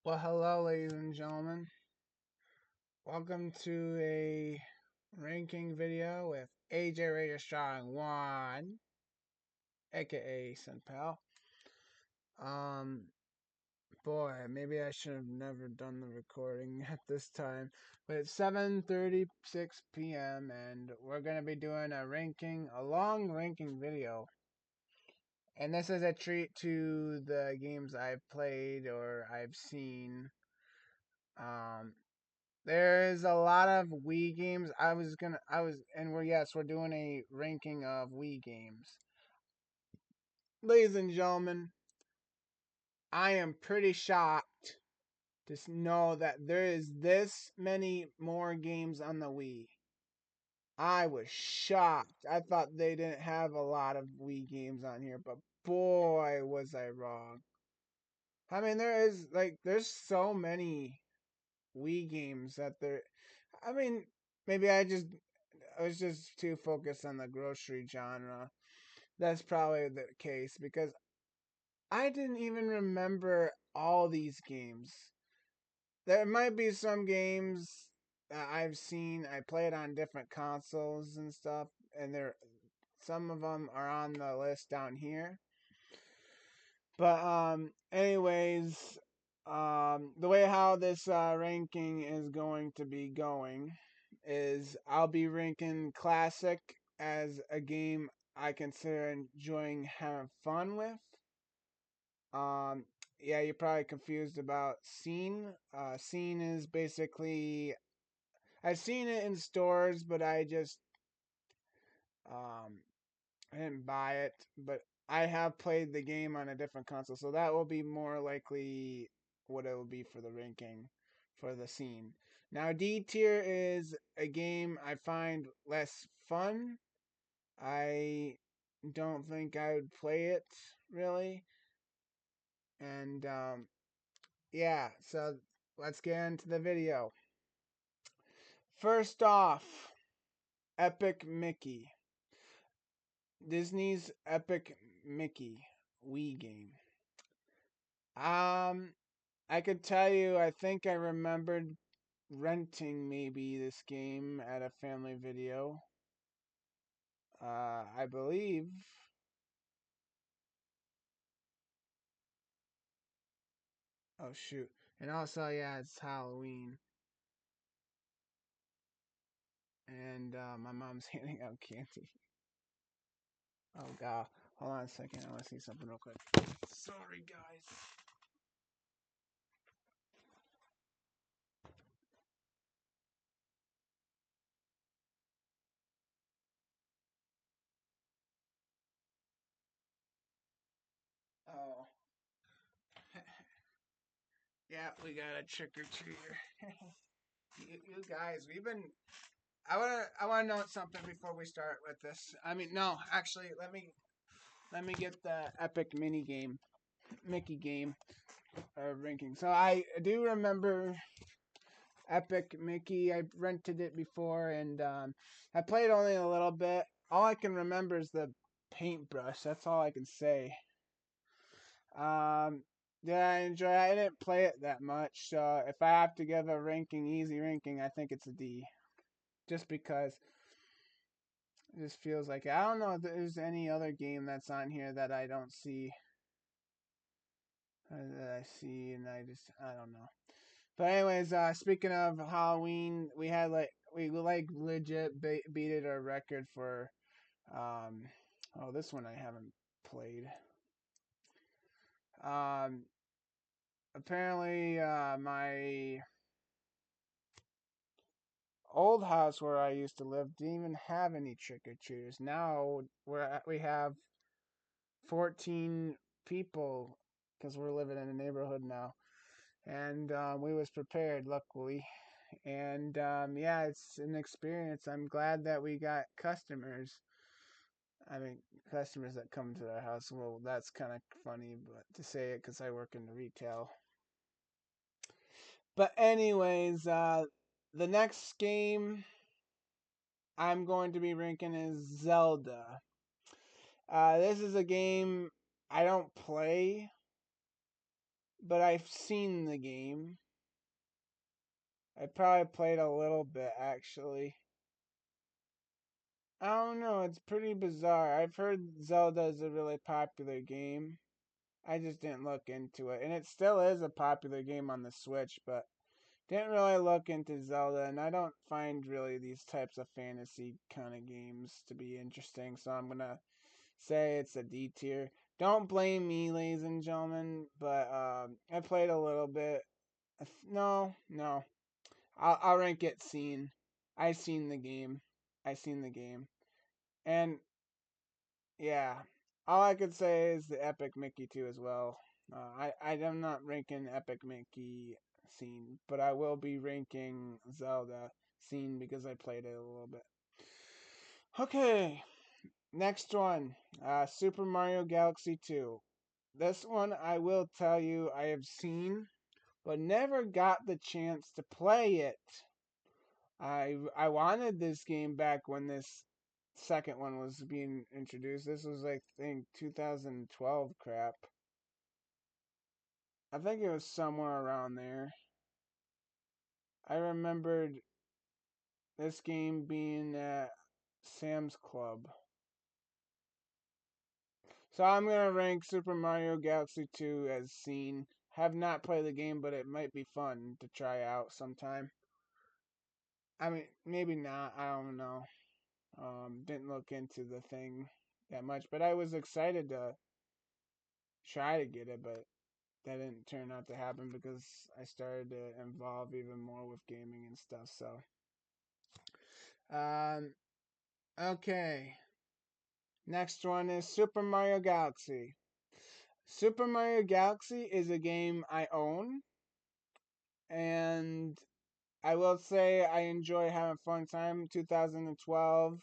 Well, hello, ladies and gentlemen. Welcome to a ranking video with AJ Radio Strong 1, aka Senpal. Um, Boy, maybe I should have never done the recording at this time. But it's 7:36 p.m. and we're gonna be doing a long ranking video. And this is a treat to the games I've played or I've seen. Um, There's a lot of Wii games. We're doing a ranking of Wii games. Ladies and gentlemen, I am pretty shocked to know that there is this many more games on the Wii. I was shocked. I thought they didn't have a lot of Wii games on here, but boy, was I wrong. I mean, there's so many Wii games that there. I mean, maybe I was just too focused on the grocery genre. That's probably the case because I didn't even remember all these games. There might be some games that I've seen. I played on different consoles and stuff, and some of them are on the list down here. But anyways, the way how this ranking is going to be going is I'll be ranking Classic as a game I consider enjoying having fun with. Um, yeah, you're probably confused about Scene. Scene is basically I've seen it in stores, but um I didn't buy it. But I have played the game on a different console, so that will be more likely what it will be for the ranking for the Scene. Now, D tier is a game I find less fun. I don't think I would play it really. And yeah, so let's get into the video. First off, Epic Mickey. Disney's Epic Mickey Wii game. I could tell you, I think I remembered renting maybe this game at a family video. I believe. Oh shoot! And also, yeah, it's Halloween, and my mom's handing out candy. Oh god, hold on a second. I want to see something real quick. Sorry, guys. Oh, yeah, we got a trick or treater. You guys, we've been. I wanna know something before we start with this. I mean, no, actually, let me get the epic mini game, Mickey game, ranking. So I do remember Epic Mickey. I rented it before, and I played only a little bit. All I can remember is the paintbrush. That's all I can say. Um, did I enjoy it? I didn't play it that much. So if I have to give a ranking, easy ranking, I think it's a D. Just because it just feels like it. I don't know if there's any other game that's on here that I don't see. That I see, and I don't know. But anyways, speaking of Halloween, we legit beat it our record for um oh, this one I haven't played. Um Apparently my old house where I used to live didn't even have any trick or treaters. Now we have 14 people because we're living in a neighborhood now, and we was prepared luckily. And yeah, it's an experience. I'm glad that we got customers. I mean, customers that come to our house. Well, that's kind of funny, but to say it because I work in the retail. But anyways, the next game I'm going to be ranking is Zelda. This is a game I don't play but I've seen the game. I probably played a little bit actually. I don't know, it's pretty bizarre. I've heard Zelda is a really popular game. I just didn't look into it. And it still is a popular game on the Switch, but didn't really look into Zelda, and I don't find really these types of fantasy kind of games to be interesting, so I'm gonna say it's a D tier. Don't blame me, ladies and gentlemen, but I played a little bit. No. I'll rank it seen. I seen the game. I seen the game. And yeah, all I could say is the Epic Mickey 2 as well. I'm not ranking Epic Mickey scene, but I will be ranking Zelda scene because I played it a little bit. Okay, next one, Super Mario Galaxy 2. This one I will tell you I have seen, but never got the chance to play it. I wanted this game back when this second one was being introduced. This was I think 2012 crap. I think it was somewhere around there. I remembered this game being at Sam's Club. So I'm gonna rank Super Mario Galaxy 2 as seen. Have not played the game, but it might be fun to try out sometime. I mean, maybe not. I don't know. Didn't look into the thing that much, but I was excited to try to get it, but that didn't turn out to happen because I started to involve even more with gaming and stuff. So, um, okay. Next one is Super Mario Galaxy. Super Mario Galaxy is a game I own, and I will say I enjoy having fun time. 2012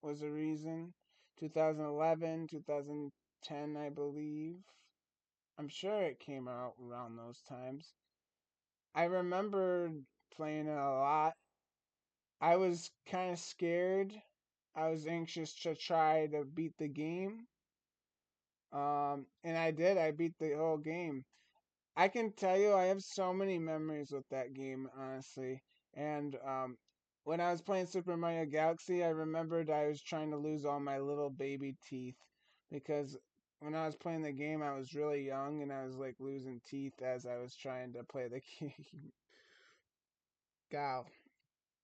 was a reason. 2011, 2010, I believe. I'm sure it came out around those times. I remember playing it a lot. I was kind of scared. I was anxious to try to beat the game. And I did. I beat the whole game. I can tell you, I have so many memories with that game, honestly. And when I was playing Super Mario Galaxy, I remembered I was trying to lose all my little baby teeth because when I was playing the game, I was really young and I was like losing teeth as I was trying to play the game. Go.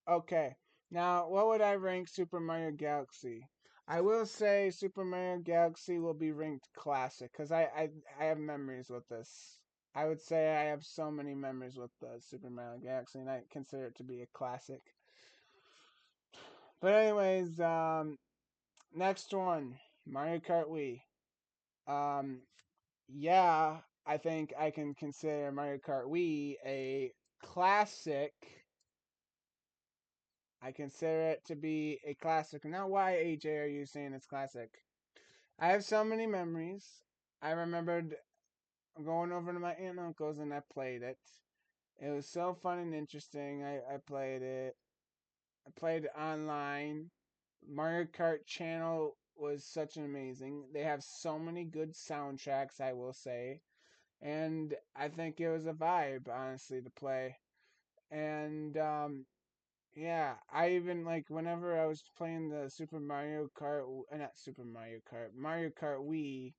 Okay. Now, what would I rank Super Mario Galaxy? I will say Super Mario Galaxy will be ranked classic because I have memories with this. I would say I have so many memories with the Super Mario Galaxy, and I consider it to be a classic. But anyways, next one, Mario Kart Wii. Um, yeah, I think I can consider Mario Kart Wii a classic. I consider it to be a classic. Now, why, AJ, are you saying it's classic? I have so many memories. I remembered going over to my aunt and uncle's and I played it. It was so fun and interesting. I played it. I played it online. Mario Kart channel was such an amazing. They have so many good soundtracks, I will say. And I think it was a vibe, honestly, to play. And yeah, I even like whenever I was playing the Super Mario Kart, not Super Mario Kart, Mario Kart Wii.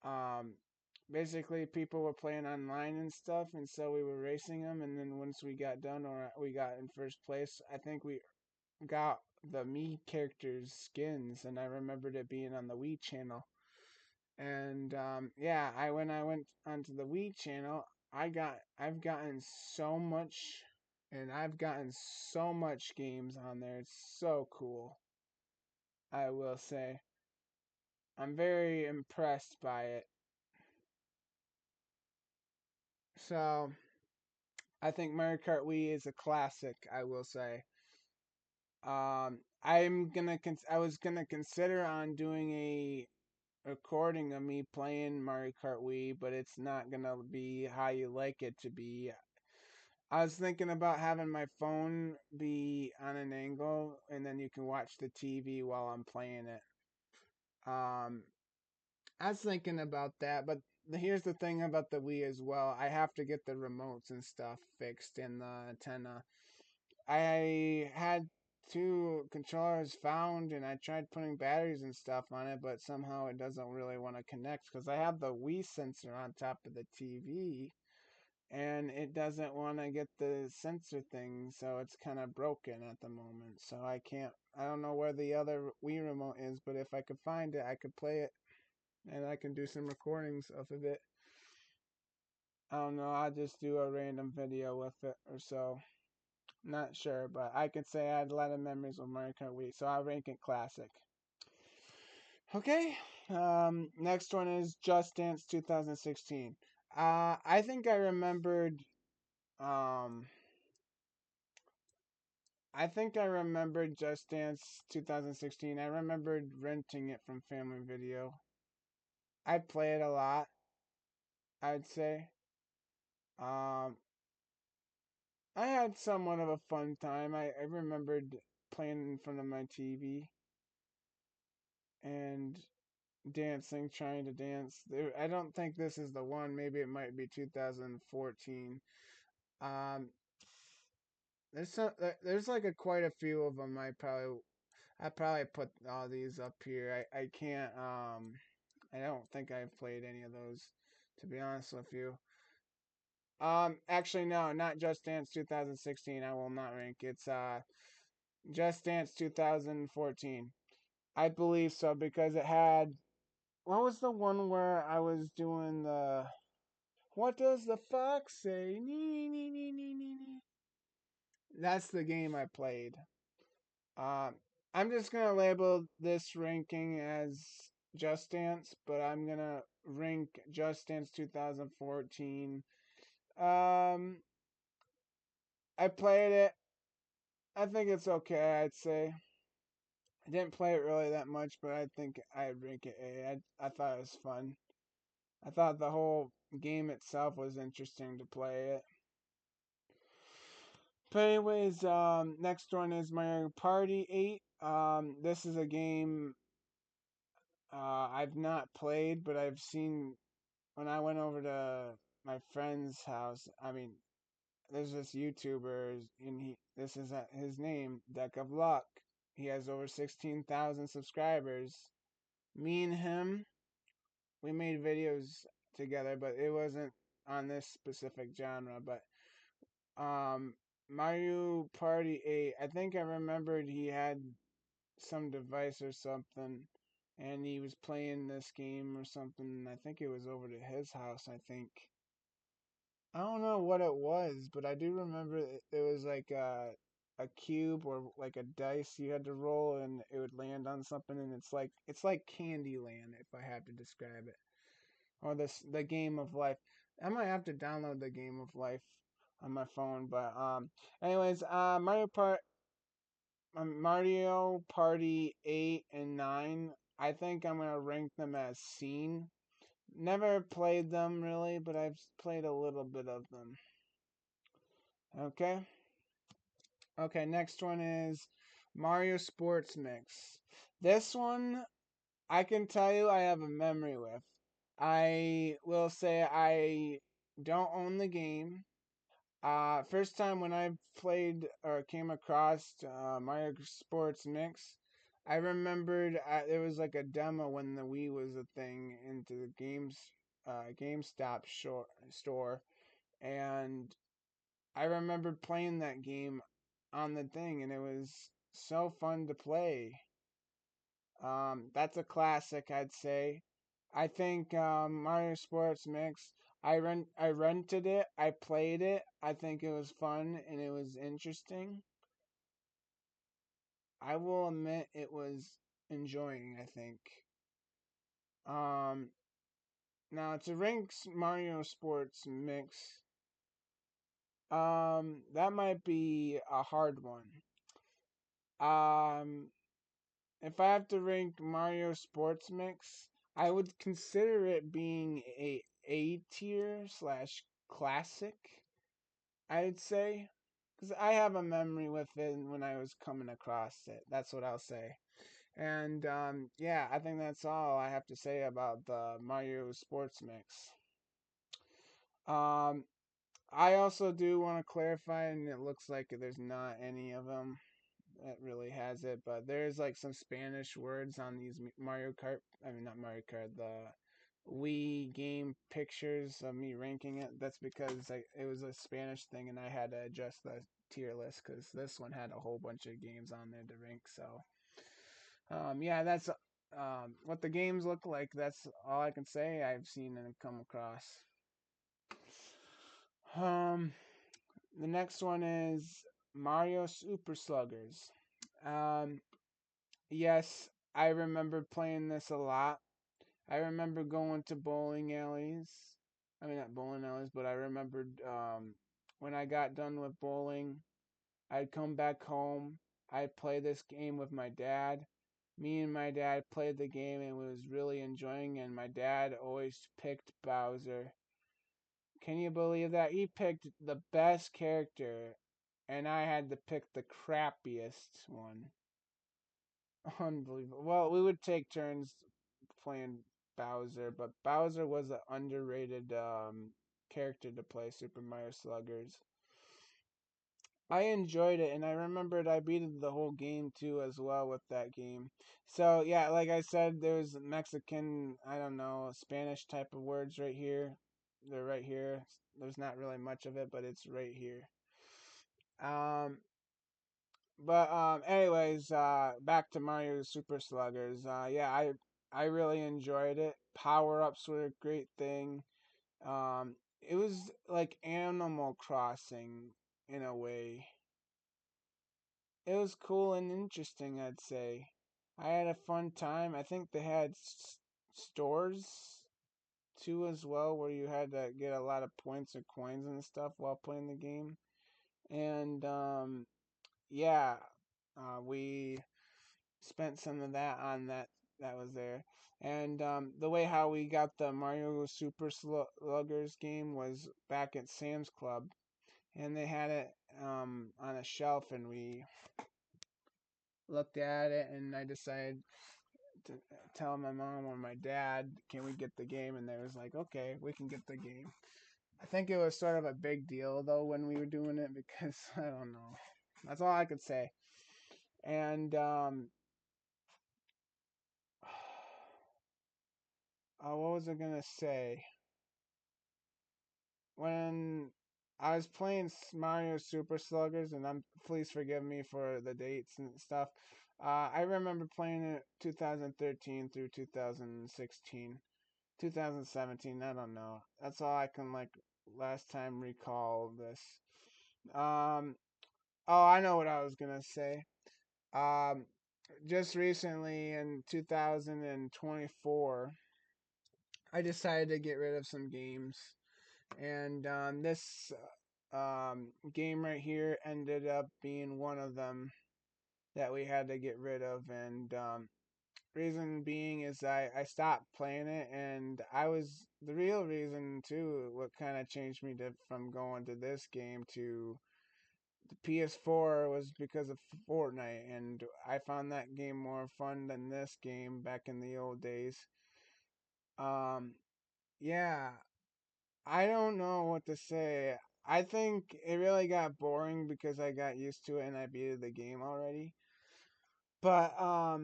Um, basically people were playing online and stuff, and so we were racing them. And then once we got done, or we got in first place, I think we got the Mii characters skins, and I remembered it being on the Wii channel. And yeah, I when I went onto the Wii channel, I've gotten so much, and I've gotten so much games on there. It's so cool. I will say I'm very impressed by it. So I think Mario Kart Wii is a classic. I will say. I was gonna consider on doing a recording of me playing Mario Kart Wii, but it's not gonna be how you like it to be. I was thinking about having my phone be on an angle, and then you can watch the TV while I'm playing it. Um, I was thinking about that, but here's the thing about the Wii as well. I have to get the remotes and stuff fixed in the antenna. I had two controllers found and I tried putting batteries and stuff on it, but somehow it doesn't really want to connect because I have the Wii sensor on top of the TV and it doesn't want to get the sensor thing, so it's kind of broken at the moment. So I don't know where the other Wii remote is, but if I could find it, I could play it and I can do some recordings of it. I don't know, I'll just do a random video with it or so. Not sure, but I could say I had a lot of memories with Mario Kart Wii, so I'll rank it classic. Okay, next one is Just Dance 2016. I think um, I think I remembered Just Dance 2016. I remembered renting it from Family Video. I play it a lot, I'd say. Um, I had somewhat of a fun time. I remembered playing in front of my TV and dancing, trying to dance. I don't think this is the one. Maybe it might be 2014. Um, there's like quite a few of them. I probably put all these up here. I can't. I don't think I've played any of those, to be honest with you. Actually, no, not Just Dance 2016. I will not rank. It's Just Dance 2014. I believe so because it had. What was the one where I was doing the? What does the fox say? Nee, nee, nee, nee, nee, nee. That's the game I played. Um, I'm just gonna label this ranking as Just Dance, but I'm gonna rank Just Dance 2014. Um, I played it. I think it's okay. I'd say I didn't play it really that much, but I think I'd rank it A. I thought it was fun. I thought the whole game itself was interesting to play it. But anyways, next one is Mario Party 8. This is a game I've not played, but I've seen when I went over to my friend's house. I mean, there's this YouTuber, and this is his name, Deck of Luck. He has over 16,000 subscribers. Me and him, we made videos together, but it wasn't on this specific genre. But um, Mario Party 8, I think I remembered he had some device or something, and he was playing this game or something. I think it was over to his house, I think. I don't know what it was, but I do remember it was like a cube or like a dice you had to roll and it would land on something, and it's like Candyland if I had to describe it. Or the Game of Life. I might have to download the Game of Life on my phone, but anyways, Mario Party 8 and 9, I think I'm gonna rank them as seen. Never played them really, but I've played a little bit of them. Okay. Okay, next one is Mario Sports Mix. This one, I can tell you I have a memory with. I will say I don't own the game. First time when I played or came across Mario Sports Mix, I remembered there was like a demo when the Wii was a thing into the GameStop store, and I remember playing that game on the thing, and it was so fun to play. That's a classic, I'd say. I think Mario Sports Mix. I rented it. I played it. I think it was fun and it was interesting. I will admit it was enjoying. I think. Um, Now to rank Mario Sports Mix. That might be a hard one. Um, if I have to rank Mario Sports Mix, I would consider it being A tier slash classic, I'd say. Because I have a memory with it when I was coming across it. That's what I'll say. And yeah, I think that's all I have to say about the Mario Sports Mix. Um, I also do want to clarify, and it looks like there's not any of them that really has it, but there's like some Spanish words on these Mario Kart. I mean, not Mario Kart. The Wii game pictures of me ranking it. That's because it was a Spanish thing, and I had to adjust the tier list because this one had a whole bunch of games on there to rank. So, yeah, that's what the games look like. That's all I can say. I've seen and come across. Um, the next one is Mario Super Sluggers. Um, yes, I remember playing this a lot. I remember going to bowling alleys. I mean, not bowling alleys, but I remembered when I got done with bowling, I'd come back home. I'd play this game with my dad. Me and my dad played the game and was really enjoying it, and my dad always picked Bowser. Can you believe that? He picked the best character, and I had to pick the crappiest one. Unbelievable. Well, we would take turns playing Bowser, but Bowser was an underrated character to play Super Mario Sluggers. I enjoyed it, and I remembered I beat the whole game too as well with that game. So yeah, like I said, there's Mexican, I don't know, Spanish type of words right here. They're right here. There's not really much of it, but it's right here. Um, but anyways, back to Mario Super Sluggers. Yeah, I really enjoyed it. Power ups were a great thing. It was like Animal Crossing in a way. It was cool and interesting, I'd say. I had a fun time. I think they had stores too as well, where you had to get a lot of points or coins and stuff while playing the game. And yeah, we spent some of that on that was there. And the way how we got the Mario Super Sluggers game was back at Sam's Club, and they had it on a shelf, and we looked at it, and I decided to tell my mom or my dad, can we get the game? And they was like, okay, we can get the game. I think it was sort of a big deal though when we were doing it because I don't know. That's all I could say. And what was I gonna say? When I was playing Mario Super Sluggers, and please forgive me for the dates and stuff. I remember playing it 2013 through 2016, 2017. I don't know. That's all I can like last time recall this. Um. Oh, I know what I was gonna say. Um. Just recently in 2024, I decided to get rid of some games. And this game right here ended up being one of them that we had to get rid of. And reason being is I stopped playing it, and I was the real reason too. What kind of changed me from going to this game to the PS4 was because of Fortnite, and I found that game more fun than this game back in the old days. Um, yeah, I don't know what to say. I think it really got boring because I got used to it and I beat the game already. But I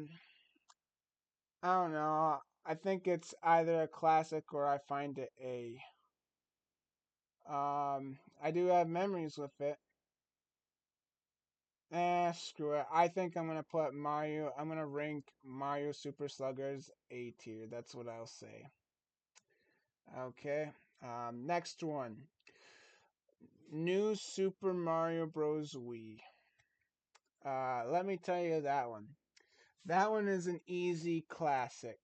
don't know. I think it's either a classic or I find it a. I do have memories with it. Screw it. I think I'm gonna put Mario. I'm gonna rank Mario Super Sluggers A tier. That's what I'll say. Okay. Next one. New Super Mario Bros. Wii. Let me tell you that one. That one is an easy classic.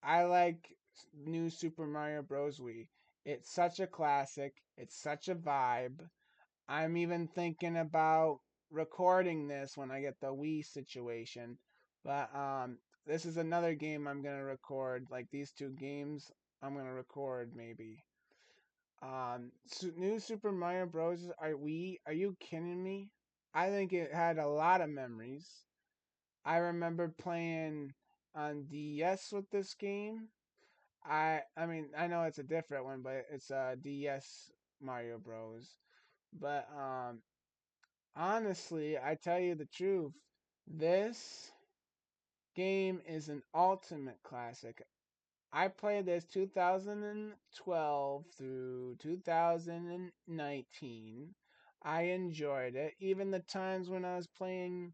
I like New Super Mario Bros. Wii. It's such a classic. It's such a vibe. I'm even thinking about recording this when I get the Wii situation. But this is another game I'm gonna record. Like these two games, I'm gonna record maybe. New Super Mario Bros. Are you kidding me? I think it had a lot of memories. I remember playing on DS with this game. I mean I know it's a different one, but it's DS Mario Bros. But honestly, I tell you the truth, this game is an ultimate classic. I played this 2012 through 2019. I enjoyed it. Even the times when I was playing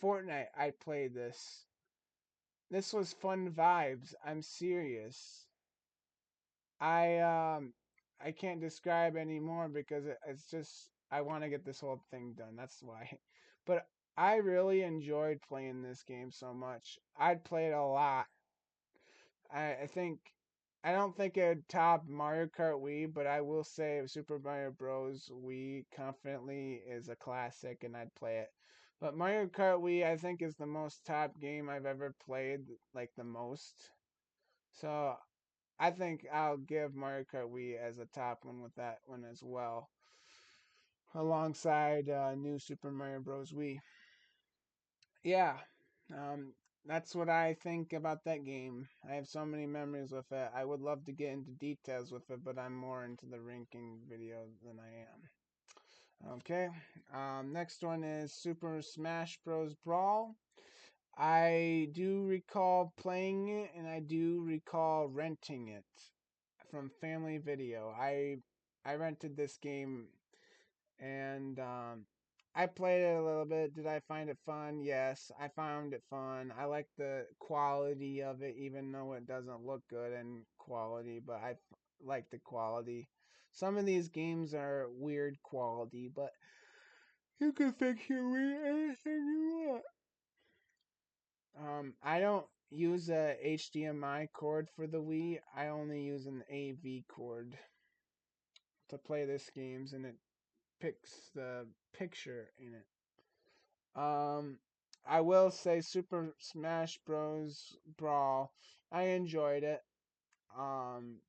Fortnite, I played this. This was fun vibes. I'm serious. I um I can't describe anymore because it's just I want to get this whole thing done. That's why. But I really enjoyed playing this game so much. I'd play it a lot. I think I don't think it would top Mario Kart Wii, but I will say Super Mario Bros. Wii confidently is a classic, and I'd play it. But Mario Kart Wii, I think, is the most top game I've ever played, like the most. So I think I'll give Mario Kart Wii as a top one with that one as well, alongside New Super Mario Bros. Wii. Yeah, um, that's what I think about that game. I have so many memories with it. I would love to get into details with it, but I'm more into the ranking video than I am. Okay, next one is Super Smash Bros. Brawl. I do recall playing it, and I do recall renting it from Family Video. I rented this game and I played it a little bit. Did I find it fun? Yes, I found it fun. I like the quality of it, even though it doesn't look good in quality, but like the quality. Some of these games are weird quality, but you can fix your Wii anything you want. I don't use a HDMI cord for the Wii. I only use an AV cord to play this games, and it picks the picture in it. Um, I will say Super Smash Bros. Brawl. I enjoyed it. Um,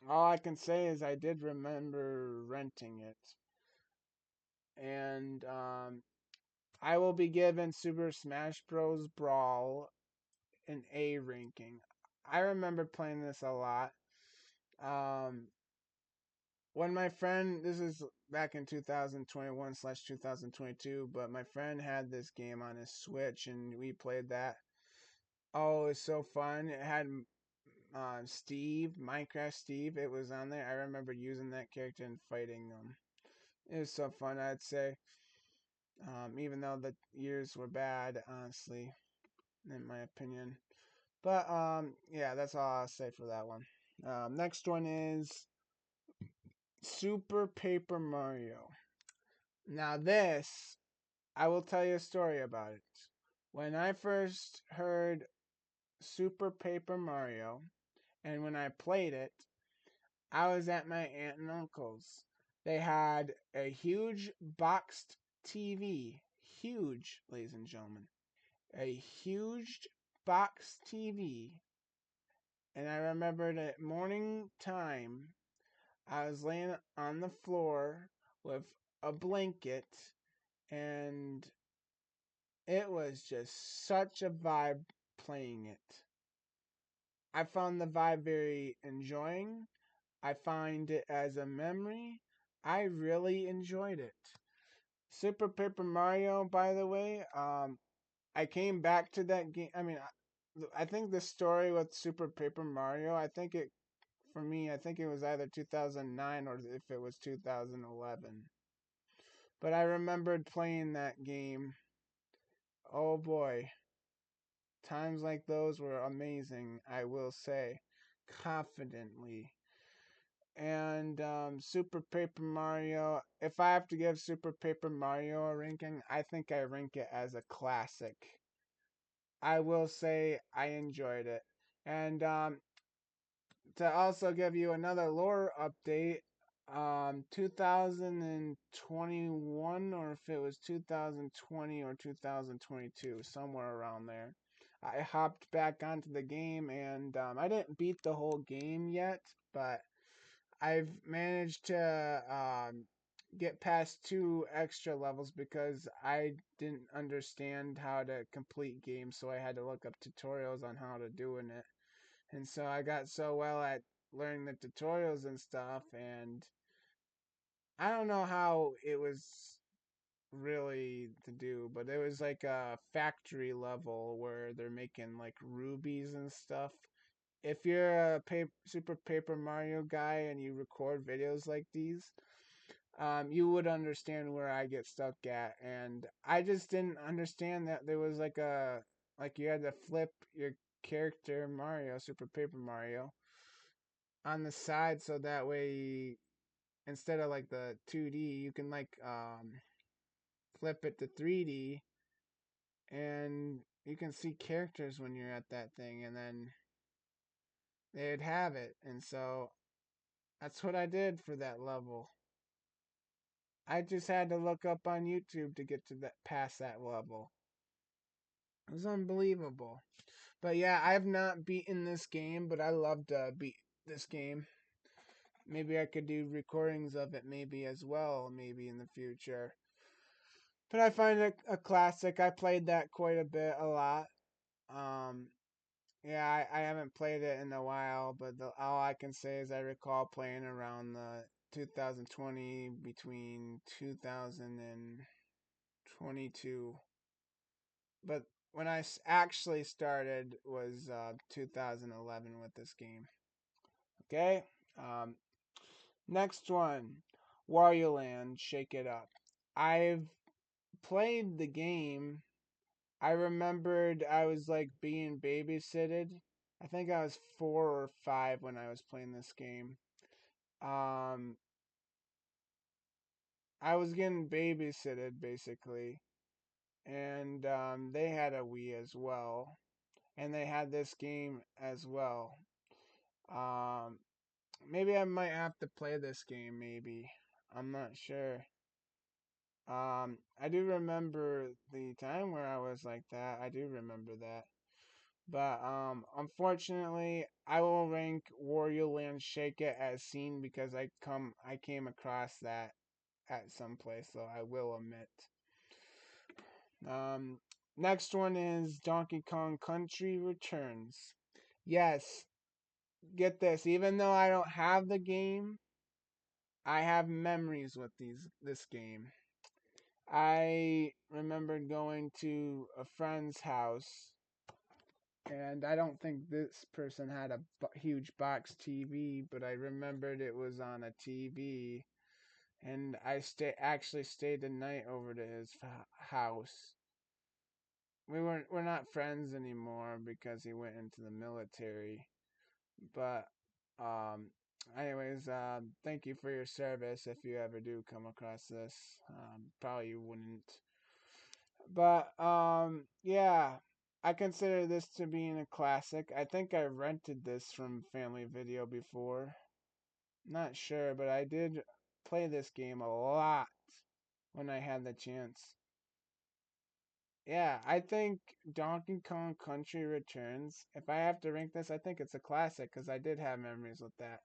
all I can say is I did remember renting it, and I will be giving Super Smash Bros. Brawl an A ranking. I remember playing this a lot. Um, when my friend, this is back in 2021/2022, but my friend had this game on his Switch and we played that. Oh, it was so fun. It had Steve, Minecraft Steve. It was on there. I remember using that character and fighting them. It was so fun, I'd say. Even though the years were bad, honestly, in my opinion. But yeah, that's all I'll say for that one. Next one is Super Paper Mario. Now this, I will tell you a story about it. When I first heard Super Paper Mario, and when I played it, I was at my aunt and uncle's. They had a huge boxed TV. Huge, ladies and gentlemen. A huge box TV. And I remembered at morning time, I was laying on the floor with a blanket, and it was just such a vibe playing it. I found the vibe very enjoying. I find it as a memory. I really enjoyed it. Super Paper Mario, by the way, I came back to that game. I mean, I think the story with Super Paper Mario, I think it, for me, I think it was either 2009 or if it was 2011. But I remembered playing that game. Oh boy, times like those were amazing, I will say, confidently. And Super Paper Mario, if I have to give Super Paper Mario a ranking, I think I rank it as a classic. I will say I enjoyed it. And to also give you another lore update, 2021, or if it was 2020 or 2022, somewhere around there, I hopped back onto the game and I didn't beat the whole game yet, but I've managed to get past 2 extra levels because I didn't understand how to complete games, so I had to look up tutorials on how to doing it. And so I got so well at learning the tutorials and stuff, and I don't know how it was really to do, but it was like a factory level where they're making like rubies and stuff. If you're a Super Paper Mario guy and you record videos like these, you would understand where I get stuck at. And I just didn't understand that there was like you had to flip your character Mario, Super Paper Mario, on the side so that way instead of like the 2D, you can flip it to 3D and you can see characters when you're at that thing and then they'd have it. And so that's what I did for that level. I just had to look up on YouTube to get to that past that level. It was unbelievable. But yeah, I've not beaten this game, but I love to beat this game. Maybe I could do recordings of it maybe as well, maybe in the future. But I find it a classic. I played that quite a bit, a lot. Um, yeah, I haven't played it in a while, but all I can say is I recall playing around the 2020 between 2022. But when I actually started was 2011 with this game. Okay. Um, Next one, Wario Land, Shake It Up. I've played the game. I remembered I was like being babysitted. I think I was 4 or 5 when I was playing this game. Um, I was getting babysitted basically, and they had a Wii as well, and they had this game as well. Um, Maybe I might have to play this game. Maybe I'm not sure. I do remember the time where I was like that. I do remember that. But unfortunately, I will rank Wario Land Shake It as seen because I came across that at some place, so I will omit. Um, Next one is Donkey Kong Country Returns. Yes, get this. Even though I don't have the game, I have memories with this game. I remembered going to a friend's house, and I don't think this person had a huge box TV, but I remembered it was on a TV, and I actually stayed the night over to his house. We're not friends anymore because he went into the military, but um. Anyways, thank you for your service. If you ever do come across this, probably you wouldn't. But yeah, I consider this to being a classic. I think I rented this from Family Video before. Not sure, but I did play this game a lot when I had the chance. Yeah, I think Donkey Kong Country Returns, if I have to rank this, I think it's a classic because I did have memories with that.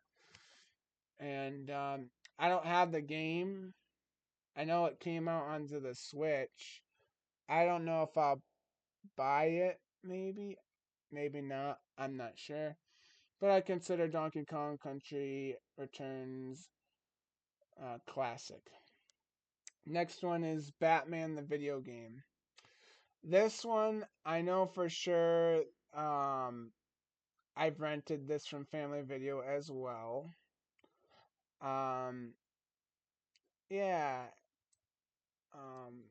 And I don't have the game. I know it came out onto the Switch. I don't know if I'll buy it, maybe. Maybe not. I'm not sure. But I consider Donkey Kong Country Returns classic. Next one is Batman the video game. This one, I know for sure. I've rented this from Family Video as well. Um, yeah. Um,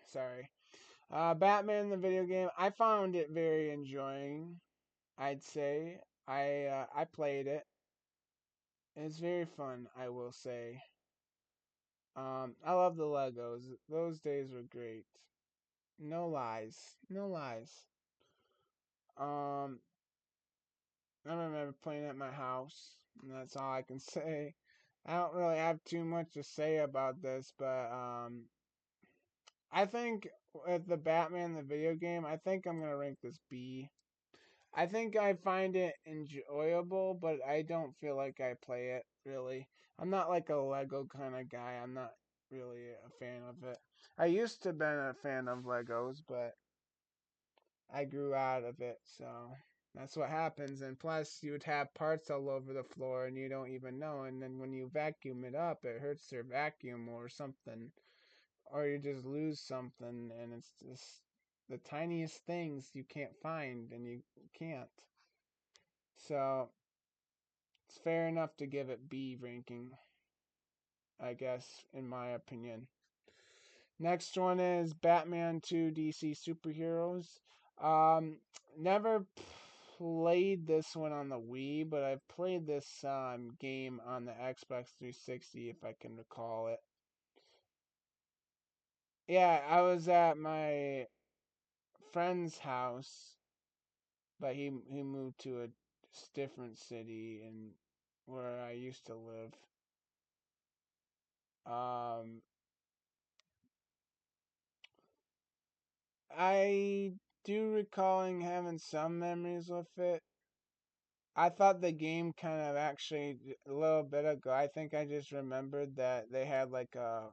sorry. Batman the video game. I found it very enjoying. I'd say I played it. It's very fun, I will say. I love the Legos. Those days were great. No lies. No lies. Um, I remember playing at my house, and that's all I can say. I don't really have too much to say about this, but I think with the Batman the video game, I think I'm gonna rank this B. I think I find it enjoyable, but I don't feel like I play it really. I'm not like a Lego kind of guy. I'm not really a fan of it. I used to been a fan of Legos, but I grew out of it, so that's what happens. And plus, you would have parts all over the floor and you don't even know. And then when you vacuum it up, it hurts your vacuum or something, or you just lose something, and it's just the tiniest things you can't find, and you can't. So it's fair enough to give it B ranking, I guess, in my opinion. Next one is Batman 2 DC Superheroes. Um, Never played this one on the Wii, but I've played this game on the Xbox 360, if I can recall it. Yeah, I was at my friend's house, but he moved to a different city and where I used to live. Um, I do recalling having some memories with it. I thought the game kind of actually a little bit ago. I think I just remembered that they had like a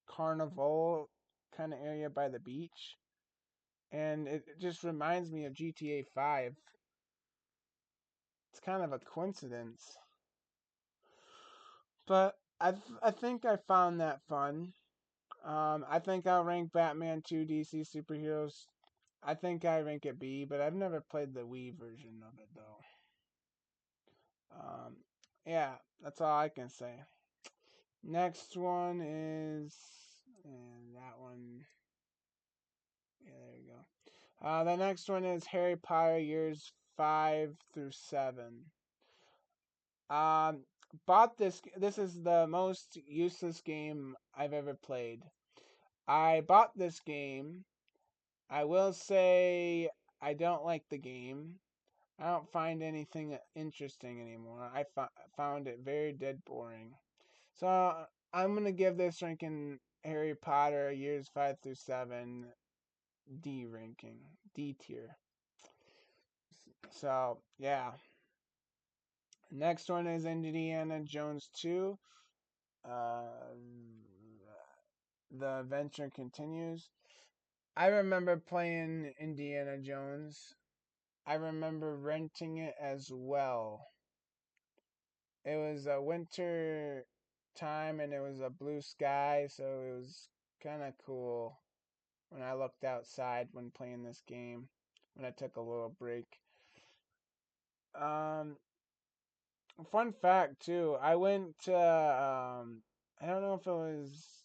carnival kind of area by the beach, and it just reminds me of GTA 5. It's kind of a coincidence, but I think I found that fun. I think I'll rank Batman 2 DC Superheroes. I think I rank it B, but I've never played the Wii version of it though. Um, yeah, that's all I can say. Next one is, and that one, yeah, there you go. The next one is Harry Potter years 5 through 7. Um, Bought this. This is the most useless game I've ever played. I bought this game. I will say I don't like the game. I don't find anything interesting anymore. Found it very dead boring. So I'm gonna give this ranking Harry Potter years 5 through 7 D ranking, D tier. So yeah, next one is Indiana Jones 2. Uh, the adventure continues. I remember playing Indiana Jones. I remember renting it as well. It was a winter time and it was a blue sky, so it was kind of cool when I looked outside when playing this game, when I took a little break. Um, Fun fact too, I went to I don't know if it was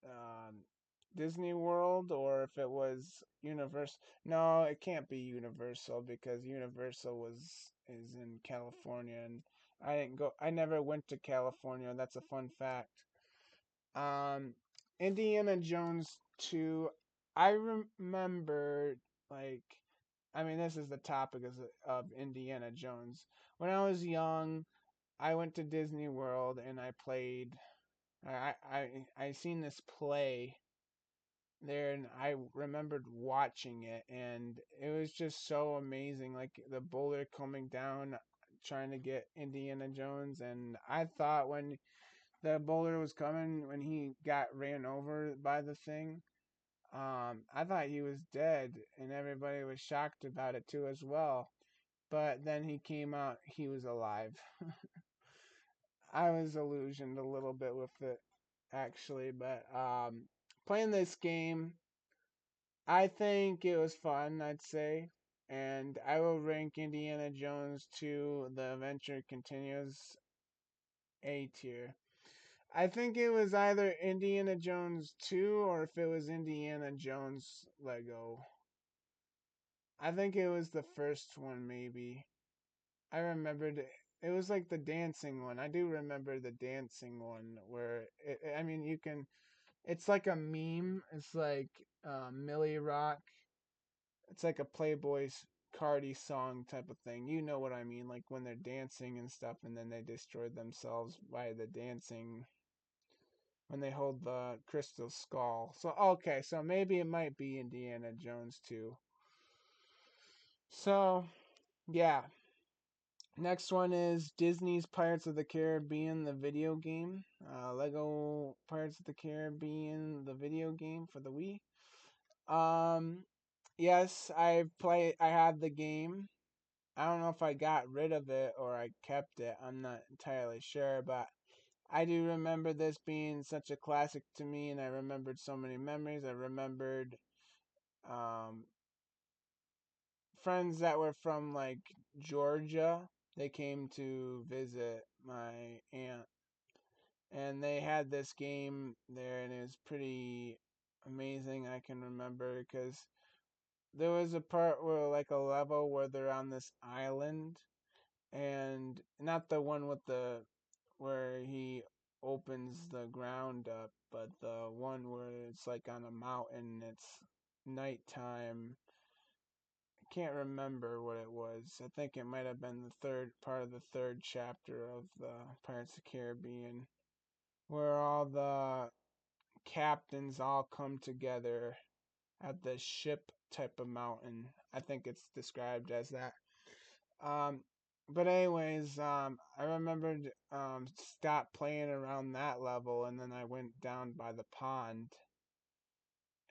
um Disney World or if it was Universal. No, it can't be Universal because Universal is in California and I didn't go. I never went to California. That's a fun fact. Um, Indiana Jones 2. I remember like I mean, this is the topic of Indiana Jones. When I was young, I went to Disney World and I played. I seen this play there, and I remembered watching it, and it was just so amazing. Like the boulder coming down, trying to get Indiana Jones, and I thought when the boulder was coming, when he got ran over by the thing, I thought he was dead, and everybody was shocked about it too as well. But then he came out, he was alive. I was illusioned a little bit with it, actually. But playing this game, I think it was fun, I'd say. And I will rank Indiana Jones 2 The Adventure Continues A tier. I think it was either Indiana Jones 2 or if it was Indiana Jones Lego. I think it was the first one, maybe. I remembered it was like the dancing one. I do remember the dancing one where I mean you can. It's like a meme. It's like Millie Rock. It's like a Playboy's Cardi song type of thing. You know what I mean? Like when they're dancing and stuff, and then they destroy themselves by the dancing when they hold the crystal skull. So okay, so maybe it might be Indiana Jones too. So yeah, Next one is Disney's Pirates of the Caribbean, the video game. Lego Pirates of the Caribbean, the video game for the Wii. Um, yes, I had the game. I don't know if I got rid of it or I kept it. I'm not entirely sure, but I do remember this being such a classic to me, and I remembered so many memories. I remembered um, friends that were from like Georgia. They came to visit my aunt, and they had this game there, and it was pretty amazing. I can remember because there was a part where like a level where they're on this island, and not the one with the where he opens the ground up, but the one where it's like on a mountain, it's nighttime. I can't remember what it was. I think it might have been the third part of the third chapter of the Pirates of the Caribbean, where all the captains all come together at the ship type of mountain. I think it's described as that. Um, but anyways, I remembered stopped playing around that level, and then I went down by the pond,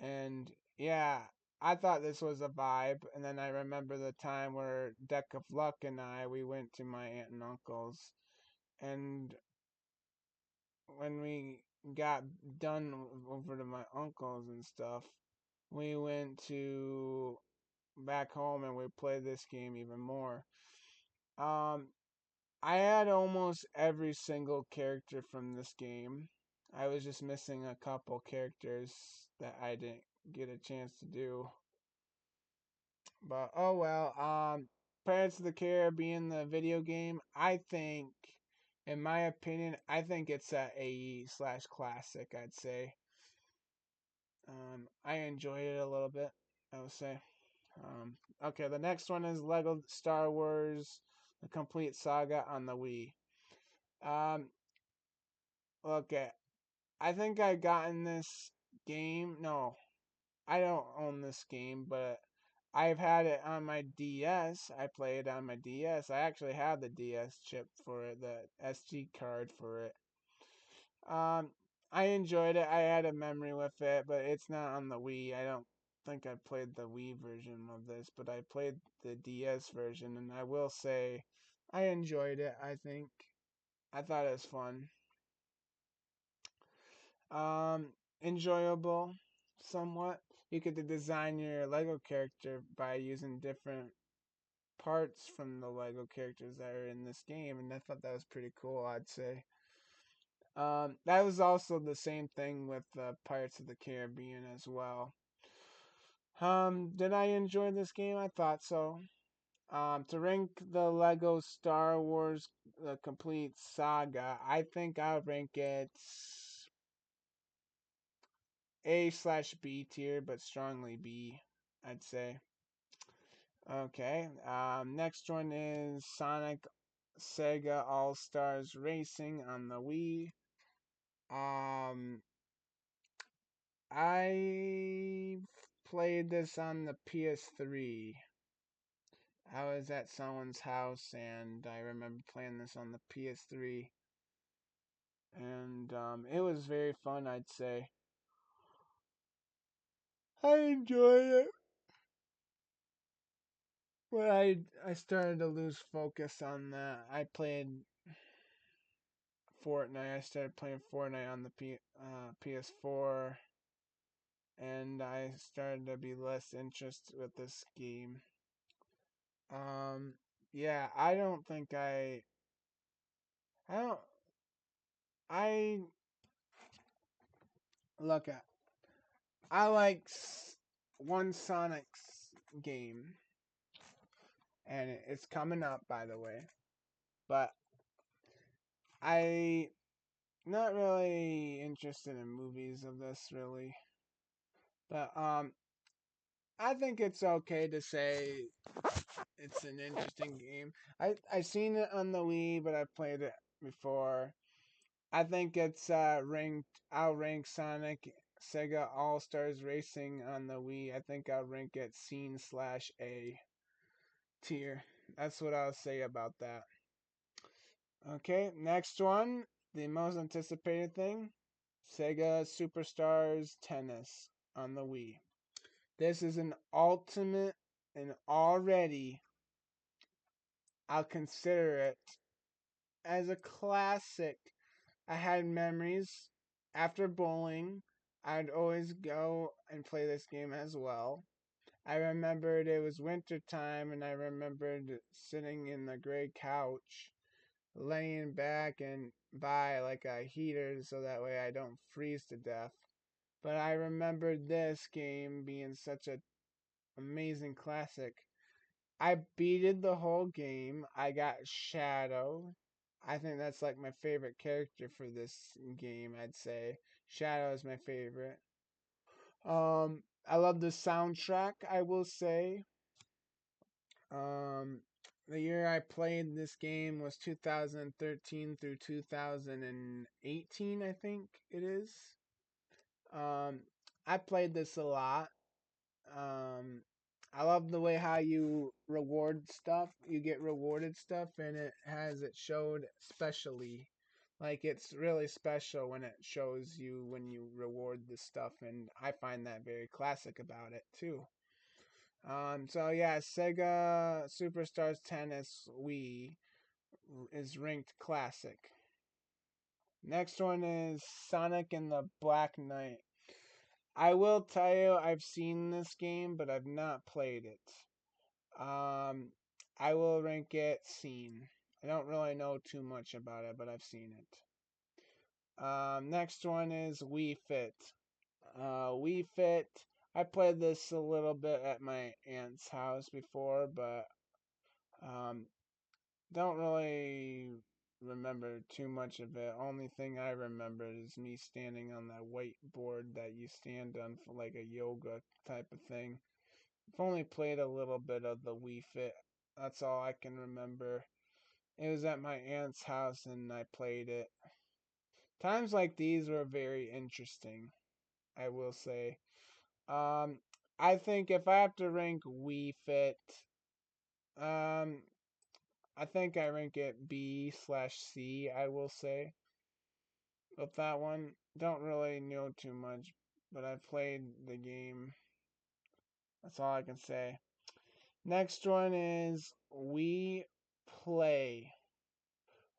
and yeah, I thought this was a vibe. And then I remember the time where Deck of Luck and we went to my aunt and uncle's, and when we got done over to my uncle's and stuff, we went to back home and we played this game even more. Um, I had almost every single character from this game. I was just missing a couple characters that I didn't get a chance to do. But oh well. Pirates of the Caribbean, the video game. I think, in my opinion, I think it's a AE/classic. I'd say. I enjoyed it a little bit. I would say. Um, okay, the next one is Lego Star Wars: The Complete Saga on the Wii. Um, okay, I think I gotten this game. No, I don't own this game, but I've had it on my DS. I play it on my DS. I actually have the DS chip for it, the SD card for it. Um, I enjoyed it. I had a memory with it, but it's not on the Wii. I don't think I played the Wii version of this, but I played the DS version, and I will say I enjoyed it. I thought it was fun. Um, Enjoyable, somewhat. You could design your Lego character by using different parts from the Lego characters that are in this game, and I thought that was pretty cool. I'd say. That was also the same thing with Pirates of the Caribbean as well. Did I enjoy this game? I thought so. To rank the Lego Star Wars the complete saga, I think I'll rank it A/B tier, but strongly B, I'd say. Okay. Next one is Sonic Sega All Stars Racing on the Wii. Um, I played this on the PS3. I was at someone's house and I remember playing this on the PS3, and it was very fun, I'd say. I enjoyed it. But I started to lose focus on that. I played Fortnite. I started playing Fortnite on the PS4, and I started to be less interested with this game. Um, yeah, I don't, I look at, I like one Sonic's game, and it's coming up, by the way, but I not really interested in movies of this, really. But I think it's okay to say it's an interesting game. I seen it on the Wii, but I played it before. I think it's ranked. I'll rank Sonic Sega All Stars Racing on the Wii. I think I'll rank it scene/A tier. That's what I'll say about that. Okay, next one, the most anticipated thing, Sega Superstars Tennis on the Wii. This is an ultimate, and already I'll consider it as a classic. I had memories after bowling. I'd always go and play this game as well. I remembered it was winter time, and I remembered sitting in the gray couch, laying back and by like a heater so that way I don't freeze to death. But I remembered this game being such an amazing classic. I beated the whole game. I got Shadow. I think that's like my favorite character for this game, I'd say. Shadow is my favorite. I love the soundtrack, I will say. Um, the year I played this game was 2013 through 2018, I think it is. Um, I played this a lot. Um, I love the way how you reward stuff. You get rewarded stuff, and it has it showed specially. Like it's really special when it shows you when you reward the stuff, and I find that very classic about it too. So yeah, Sega Superstars Tennis Wii is ranked classic. Next one is Sonic and the Black Knight. I will tell you, I've seen this game, but I've not played it. Um, I will rank it seen. I don't really know too much about it, but I've seen it. Next one is Wii Fit. Wii Fit. I played this a little bit at my aunt's house before, but um, don't really remember too much of it. Only thing I remember is me standing on that whiteboard that you stand on for like a yoga type of thing. I've only played a little bit of the Wii Fit. That's all I can remember. It was at my aunt's house and I played it. Times like these were very interesting, I will say. Um, I think if I have to rank Wii Fit, um, I think I rank it B/C, I will say. With that one, don't really know too much, but I played the game. That's all I can say. Next one is We Play.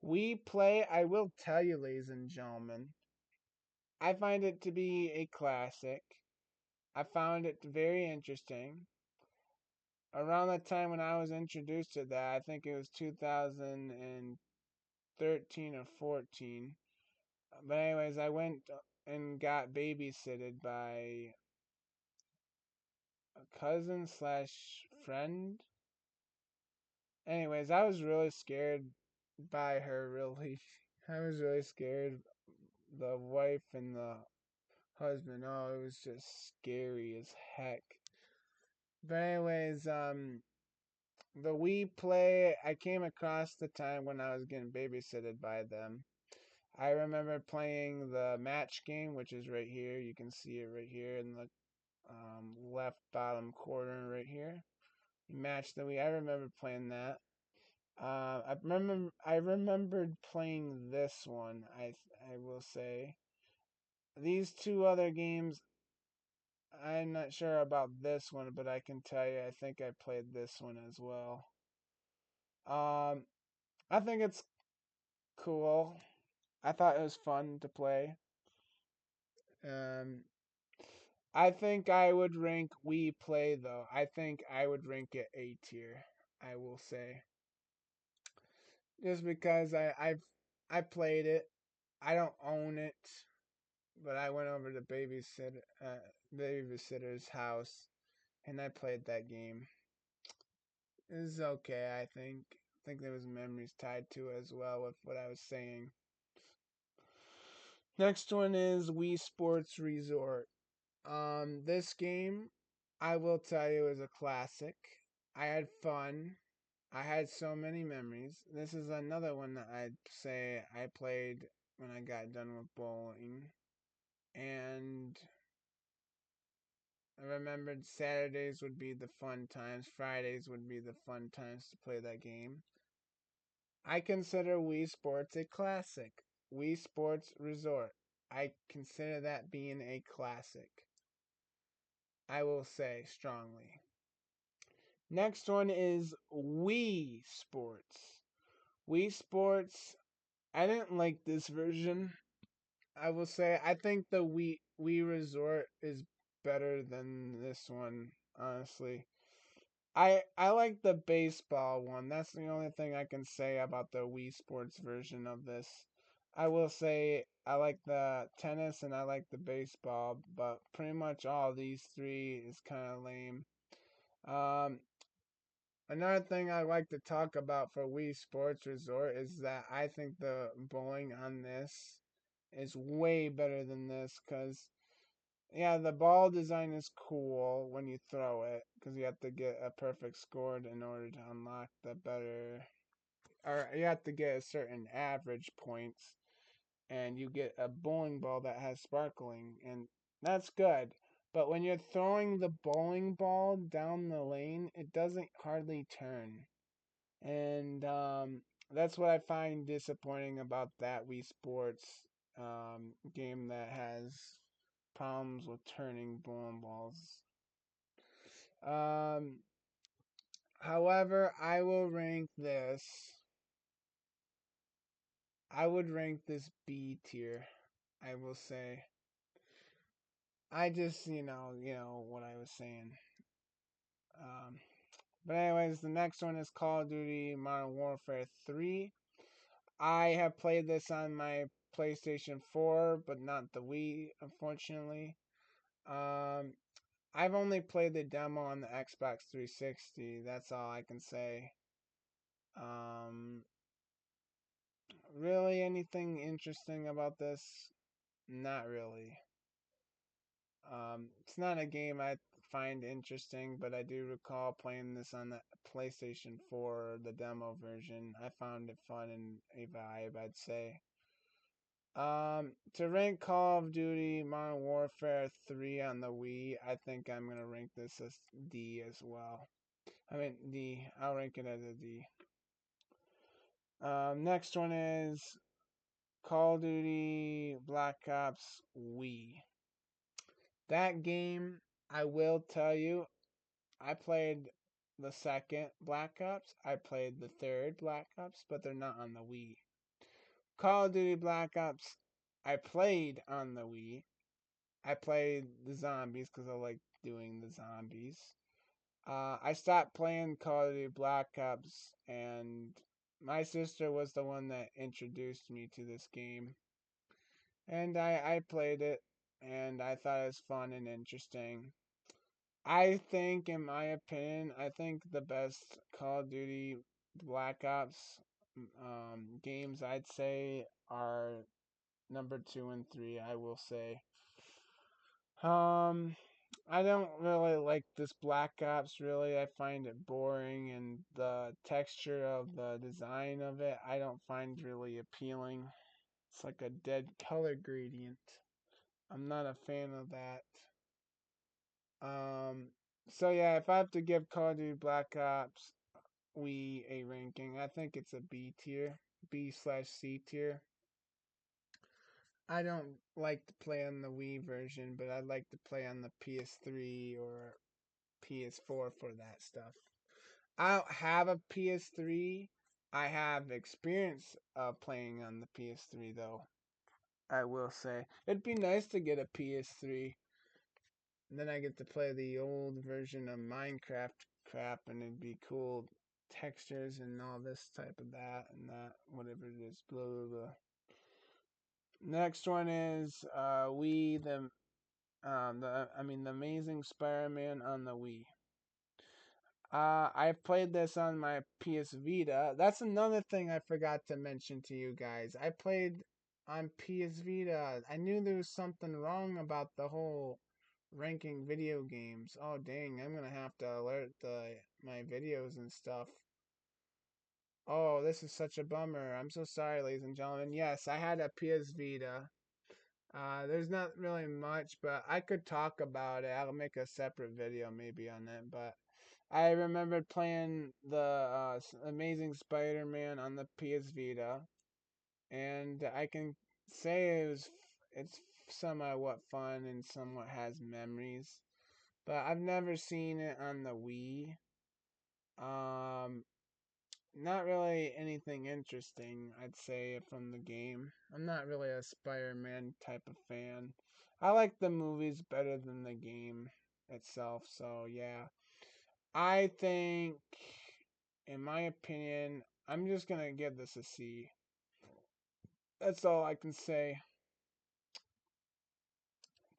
We Play, I will tell you, ladies and gentlemen, I find it to be a classic. I found it very interesting. Around the time when I was introduced to that, I think it was 2013 or 14. But anyways, I went and got babysitted by a cousin slash friend. Anyways, I was really scared by her, really. I was really scared. The wife and the husband, oh, it was just scary as heck. But anyways, the Wii Play, I came across the time when I was getting babysitted by them. I remember playing the match game, which is right here. You can see it right here in the left bottom corner right here. You match the Wii. I remember playing that. I remembered playing this one. I will say these two other games. I'm not sure about this one, but I can tell you I think I played this one as well. Um, I think it's cool. I thought it was fun to play. Um, I think I would rank We Play though. I think I would rank it A tier. I will say just because I played it. I don't own it, but I went over to babysitter's house and I played that game. It was okay. I think there was memories tied to it as well with what I was saying. Next one is Wii Sports Resort. This game, I will tell you, is a classic. I had fun. I had so many memories. This is another one that I'd say I played when I got done with bowling. And I remembered Saturdays would be the fun times, Fridays would be the fun times to play that game. I consider Wii Sports a classic. Wii Sports Resort. I consider that being a classic. I will say strongly. Next one is Wii Sports. Wii Sports. I didn't like this version. I will say I think the Wii Resort is better than this one, honestly. I like the baseball one. That's the only thing I can say about the Wii Sports version of this. I will say I like the tennis and I like the baseball, but pretty much all these three is kind of lame. Um, Another thing I like to talk about for Wii Sports Resort is that I think the bowling on this is way better than this because yeah, the ball design is cool when you throw it because you have to get a perfect score in order to unlock the better, or you have to get a certain average points, and you get a bowling ball that has sparkling, and that's good. But when you're throwing the bowling ball down the lane, it doesn't hardly turn, and that's what I find disappointing about that Wii Sports game that has problems with turning bowling balls. Um, However, I will rank this. I would rank this B tier. I will say. I just, what I was saying. Um, but anyways, the next one is Call of Duty Modern Warfare 3. I have played this on my PlayStation 4, but not the Wii, unfortunately. Um, I've only played the demo on the Xbox 360. That's all I can say. Um, really, anything interesting about this? Not really. It's not a game I find interesting, but I do recall playing this on the PlayStation 4, the demo version. I found it fun and a vibe, I'd say. To rank Call of Duty Modern Warfare 3 on the Wii, I think I'm gonna rank this as D as well. I mean D. I'll rank it as a D. Next one is Call of Duty Black Ops Wii. That game, I will tell you, I played the second Black Ops. I played the third Black Ops, but they're not on the Wii. Call of Duty Black Ops, I played on the Wii. I played the zombies because I like doing the zombies. I stopped playing Call of Duty Black Ops, and my sister was the one that introduced me to this game. And I played it, and I thought it was fun and interesting. I think, in my opinion, I think the best Call of Duty Black Ops games I'd say are number 2 and 3. I will say. Um, I don't really like this Black Ops. Really, I find it boring, and the texture of the design of it, I don't find really appealing. It's like a dead color gradient. I'm not a fan of that. Um, so yeah, if I have to give Call of Duty Black Ops Wii a ranking, I think it's a B tier, B/C tier. I don't like to play on the Wii version, but I like to play on the PS3 or PS4 for that stuff. I don't have a PS3. I have experience of playing on the PS3 though. I will say it'd be nice to get a PS3. And then I get to play the old version of Minecraft crap, and it'd be cool textures and all this type of that and that, whatever it is, blah blah blah. Next one is Wii the Amazing Spider-Man on the Wii. I played this on my PS Vita. That's another thing I forgot to mention to you guys. I played on PS Vita. I knew there was something wrong about the whole ranking video games. Oh dang, I'm gonna have to alert my videos and stuff. Oh, this is such a bummer. I'm so sorry, ladies and gentlemen. Yes, I had a PS Vita. There's not really much, but I could talk about it. I'll make a separate video maybe on it, but I remembered playing the Amazing Spider-Man on the PS Vita, and I can say it's somewhat fun and somewhat has memories. But I've never seen it on the Wii. Um, Not really anything interesting, I'd say, from the game. I'm not really a Spider-Man type of fan. I like the movies better than the game itself, so yeah. I think, in my opinion, I'm just gonna give this a C. That's all I can say.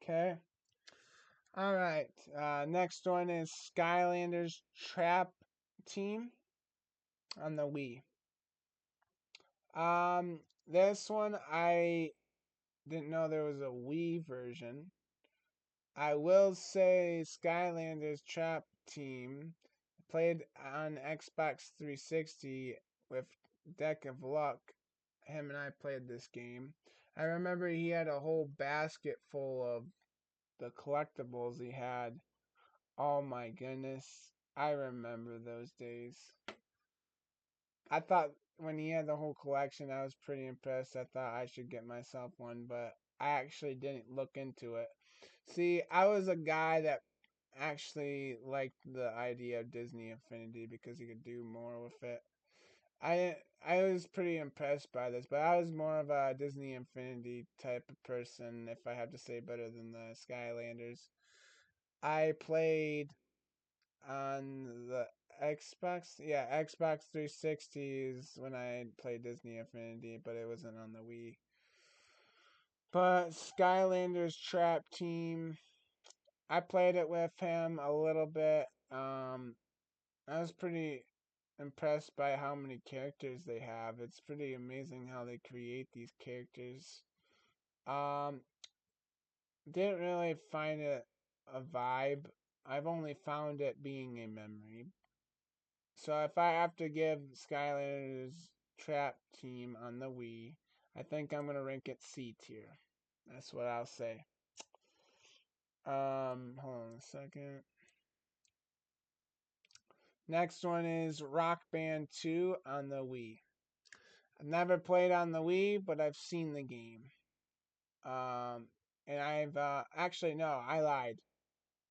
Okay. All right. Next one is Skylanders Trap Team on the Wii. This one I didn't know there was a Wii version. I will say Skylanders Trap Team played on Xbox 360 with Deck of Luck. Him and I played this game. I remember he had a whole basket full of the collectibles he had. Oh my goodness. I remember those days. I thought when he had the whole collection, I was pretty impressed. I thought I should get myself one, but I actually didn't look into it. See, I was a guy that actually liked the idea of Disney Infinity because you could do more with it. I was pretty impressed by this, but I was more of a Disney Infinity type of person, if I have to say better than the Skylanders. I played on the Xbox. Yeah, Xbox 360 is when I played Disney Infinity, but it wasn't on the Wii. But Skylanders Trap Team, I played it with him a little bit. I was pretty impressed by how many characters they have. It's pretty amazing how they create these characters. Um, didn't really find it a vibe. I've only found it being a memory. So if I have to give Skylanders Trap Team on the Wii, I think I'm gonna rank it C tier. That's what I'll say. Hold on a second. Next one is Rock Band 2 on the Wii. I've never played on the Wii, but I've seen the game. Um, and I've actually no, I lied.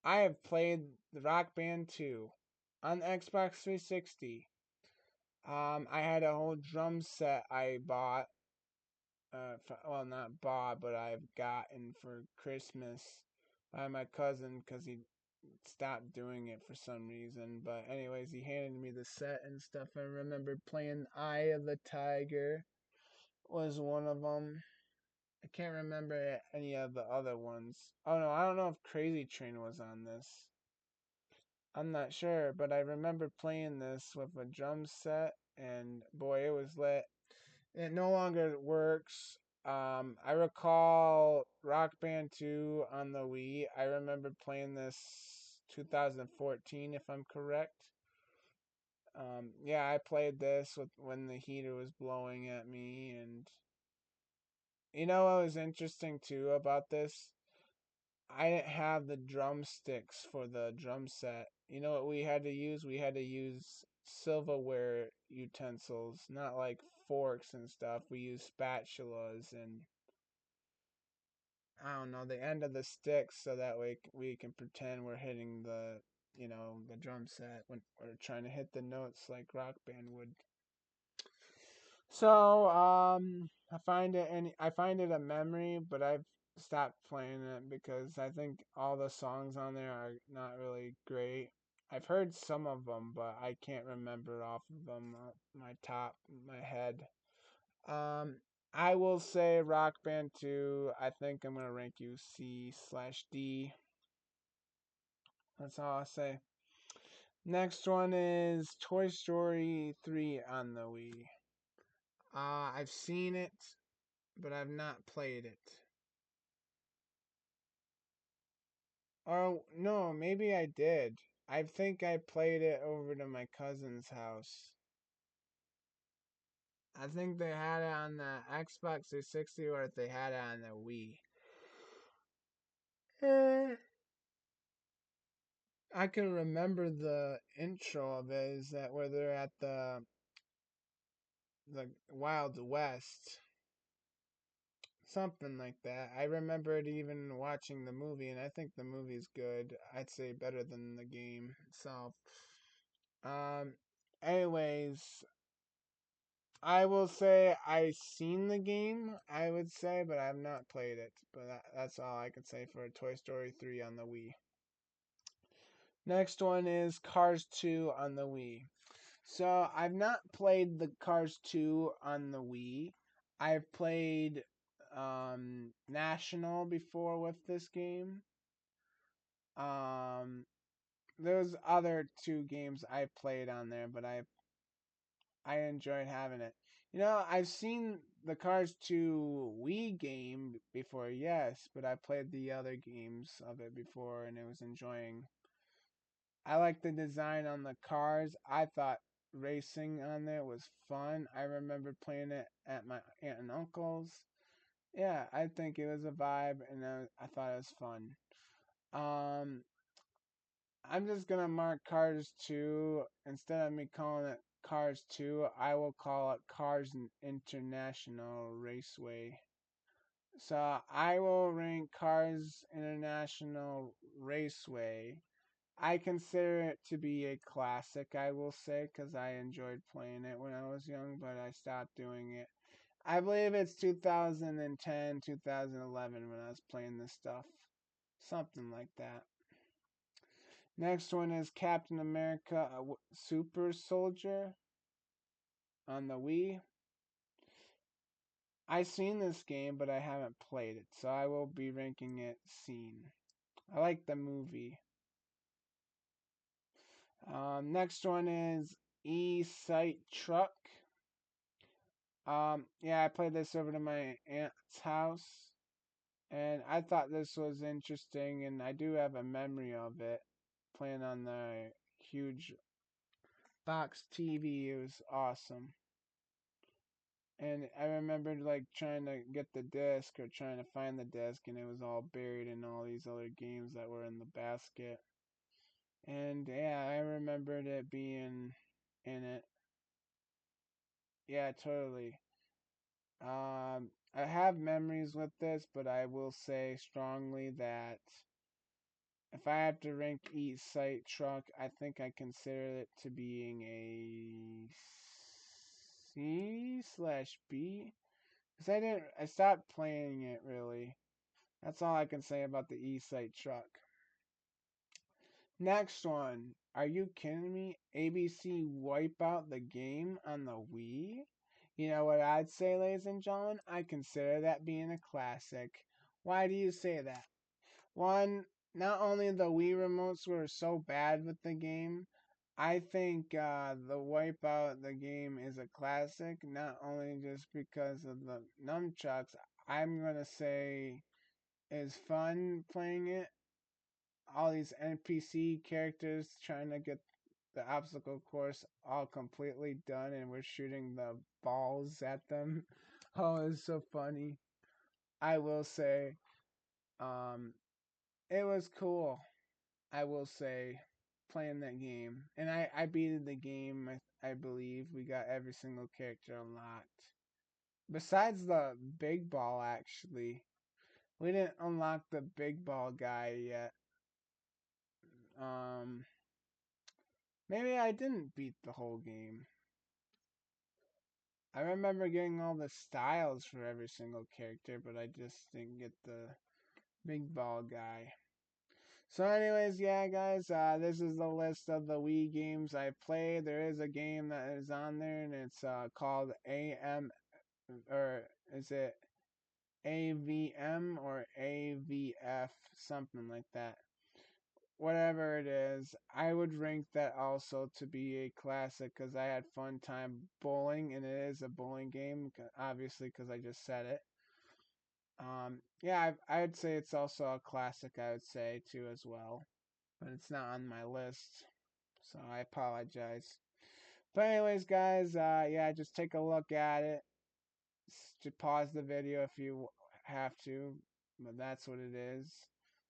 I have played the Rock Band 2 on Xbox 360. I had a whole drum set I bought. Well, not bought, but I've gotten for Christmas by my cousin because he stopped doing it for some reason. But anyways, he handed me the set and stuff. I remember playing Eye of the Tiger was one of them. I can't remember any of the other ones. Oh no, I don't know if Crazy Train was on this. I'm not sure, but I remember playing this with a drum set, and boy, it was lit. It no longer works. I recall Rock Band 2 on the Wii. I remember playing this 2014, if I'm correct. Yeah, I played this with when the heater was blowing at me, and you know what was interesting too about this? I didn't have the drumsticks for the drum set. You know what we had to use? We had to use silverware utensils, not like forks and stuff. We used spatulas and I don't know, the end of the sticks so that way we can pretend we're hitting the drum set when we're trying to hit the notes like Rock Band would. So, I find it a memory, but I've stopped playing it because I think all the songs on there are not really great. I've heard some of them, but I can't remember off of them my head. Um, I will say Rock Band 2. I think I'm gonna rank you C/D. That's all I'll say. Next one is Toy Story 3 on the Wii. I've seen it, but I've not played it. Oh, no, maybe I did. I think I played it over to my cousin's house. I think they had it on the Xbox 360 or if they had it on the Wii. Eh, I can remember the intro of it is that where they're at the Wild West, something like that. I remembered even watching the movie, and I think the movie's good. I'd say better than the game itself. Um, anyways, I will say I seen the game. I would say, but I've not played it. But that's all I could say for Toy Story 3 on the Wii. Next one is Cars 2 on the Wii. So I've not played the Cars 2 on the Wii. I've played National before with this game. Um, there's other two games I played on there, but I enjoyed having it. You know, I've seen the Cars 2 Wii game before, yes, but I played the other games of it before and it was enjoying. I like the design on the cars. I thought racing on there was fun. I remember playing it at my aunt and uncle's. Yeah, I think it was a vibe, and I thought it was fun. Um, I'm just gonna mark Cars 2 instead of me calling it Cars 2. I will call it Cars International Raceway. So I will rank Cars International Raceway. I consider it to be a classic, I will say, because I enjoyed playing it when I was young, but I stopped doing it. I believe it's 2010, 2011 when I was playing this stuff. Something like that. Next one is Captain America Super Soldier on the Wii. I've seen this game, but I haven't played it, so I will be ranking it seen. I like the movie. Next one is E-Sight Truck. Yeah, I played this over to my aunt's house, and I thought this was interesting, and I do have a memory of it, playing on the huge box TV. It was awesome. And I remembered like trying to get the disc or trying to find the disc, and it was all buried in all these other games that were in the basket. And yeah, I remembered it being in it. Yeah, totally. I have memories with this, but I will say strongly that if I have to rank each site truck, I think I consider it to being a C/B. Cause I stopped playing it really. That's all I can say about the E-Site truck. Next one. Are you kidding me? ABC Wipeout the game on the Wii? You know what I'd say, ladies and gentlemen? I consider that being a classic. Why do you say that? One, not only the Wii remotes were so bad with the game, I think the Wipeout the game is a classic, not only just because of the nunchucks, I'm gonna say is fun playing it. All these NPC characters trying to get the obstacle course all completely done, and we're shooting the balls at them. Oh, it's so funny. I will say, um, it was cool. I will say, playing that game, and I beat the game. I believe we got every single character unlocked. Besides the big ball, actually, we didn't unlock the big ball guy yet. Um, maybe I didn't beat the whole game. I remember getting all the styles for every single character, but I just didn't get the big ball guy. So, anyways, yeah, guys, this is the list of the Wii games I played. There is a game that is on there, and it's called AM, or is it AVM or AVF, something like that. Whatever it is, I would rank that also to be a classic because I had fun time bowling, and it is a bowling game, obviously, because I just said it. Yeah, I'd say it's also a classic, I would say, too, as well. But it's not on my list, so I apologize. But anyways, guys, yeah, just take a look at it. Just pause the video if you have to, but that's what it is.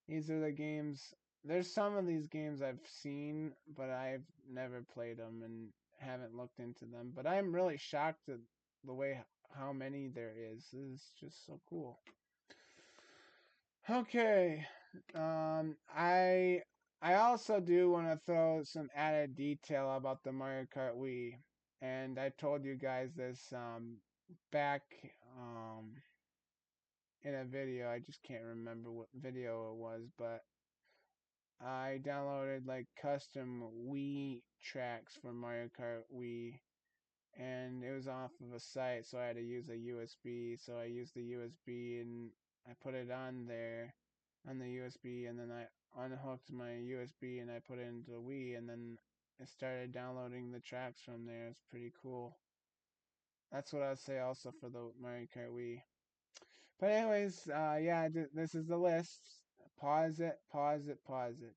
These are the games there's some of these games I've seen, but I've never played them and haven't looked into them. But I'm really shocked at the way how many there is. It's just so cool. Okay, I also do want to throw some added detail about the Mario Kart Wii, and I told you guys this back in a video. I just can't remember what video it was, but I downloaded like custom Wii tracks for Mario Kart Wii, and it was off of a site, so I had to use a USB. So I used the USB and I put it on there on the USB, and then I unhooked my USB and I put it into the Wii, and then it started downloading the tracks from there. It's pretty cool. That's what I'd say also for the Mario Kart Wii. But anyways, yeah, this is the list. Pause it, pause it, pause it.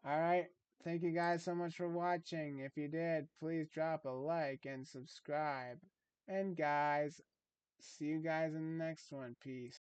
All right. Thank you guys so much for watching. If you did, please drop a like and subscribe. And guys, see you guys in the next one. Peace.